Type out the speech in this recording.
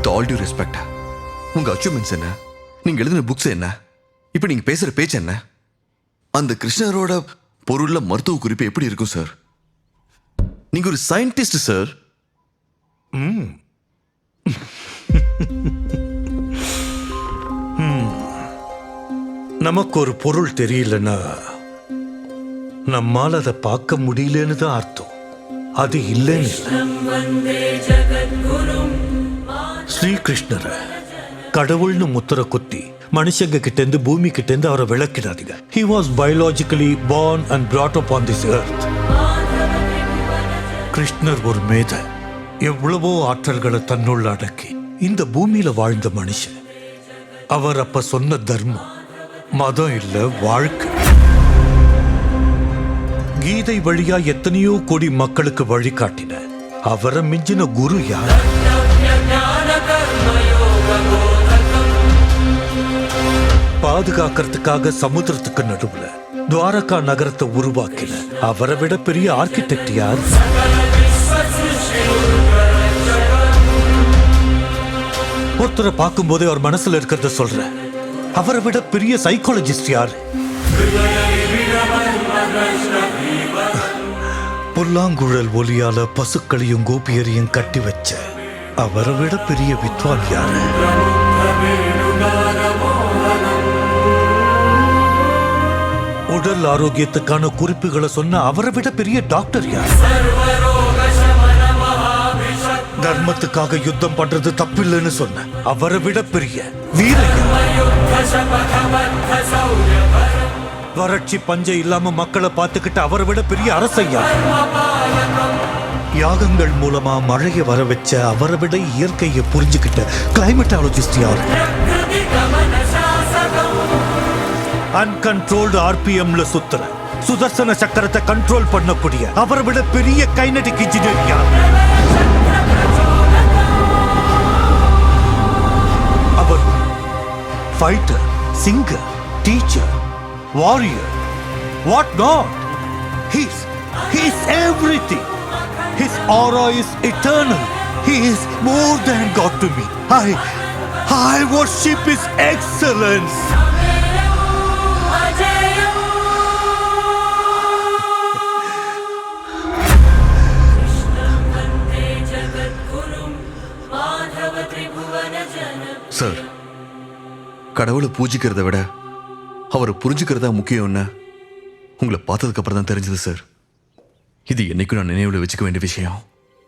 With all due respect, உங்க achievements என்ன, நீங்க எழுதின புக்ஸ் என்ன, இப்ப நீங்க பேசுற பேச்சு என்ன, அந்த கிருஷ்ணரோட பொருள்ல மருத்துவ குறிப்பு எப்படி இருக்கும் சார்? நீங்க ஒரு சயின்டிஸ்ட் சார். நமக்கு ஒரு பொருள் தெரியலன்னா நம்மால் அதை பார்க்க முடியலன்னு தான் அர்த்தம். அது இல்லைன்னு ஸ்ரீகிருஷ்ணரை கடவுள்னு முத்திர குத்தி மனுஷங்க கிட்ட இருந்து பூமி கிட்ட இருந்து அவரை விளக்கிடாதீங்க. He was biologically born and brought up on this earth. கிருஷ்ணர் ஒரு மேத, எவ்வளவோ ஆற்றல்களை தன்னுள்ள அடக்கி இந்த பூமியில வாழ்ந்த மனுஷன். அவர் அப்ப சொன்ன தர்மம் மதம் இல்ல, வாழ்க்கை. கீதை வழியா எத்தனையோ கோடி மக்களுக்கு வழிகாட்டின அவரை மிஞ்சின குரு யார்? பாதுகாக்கிறதுக்காக சமுத்திரத்துக்கு நடுவுல துவாரகா நகரத்தை உருவாக்கின அவரை விட பெரிய ஆர்கிடெக்ட் யார்? ஒருத்தரை பார்க்கும் போதே அவர் மனசுல இருக்கிறத சொல்ற அவரை விட பெரிய சைக்காலஜிஸ்ட் யார்? புல்லாங்குழல் ஒலியால பசுக்களையும் கோபியரையும் கட்டி வச்ச அவரை விட பெரிய வித்வான் யாரு? உடல் ஆரோக்கியத்துக்கான குறிப்புகளை சொன்ன அவரை விட பெரிய டாக்டர் யார்? தர்மத்துக்காக யுத்தம் பண்றது தப்பில்லைன்னு சொன்ன அவரை விட பெரிய வீரன் யார்? வறட்சி பஞ்சை இல்லாம மக்களை பார்த்துக்கிட்டு அவரை விட பெரிய அரசையா? யாகங்கள் மூலமா மழையை வர வச்ச அவரை விட இயற்கையை புரிஞ்சுக்கிட்ட கிளைமேட்டாலஜிஸ்ட் யார்? அன்கண்ட்ரோல்டு ஆர்பிஎம்ல சுத்துற சுதர்சன சக்கரத்தை கண்ட்ரோல் பண்ணக்கூடிய அவரை விட பெரிய கைனடிக் இன்ஜினியர் யார்? அவர் fighter, singer, teacher, warrior, what not? He's everything. His aura is eternal. He is more than God to me. I worship His excellence. Sir, கடவுளை பூஜிக்கிறத விட அவரை புரிஞ்சுக்கிறதா முக்கியம்னு உங்களை பார்த்ததுக்கு அப்புறம் தான் தெரிஞ்சது சார். இது என்னைக்கும் நான் நினைவில் வச்சுக்க வேண்டிய விஷயம்.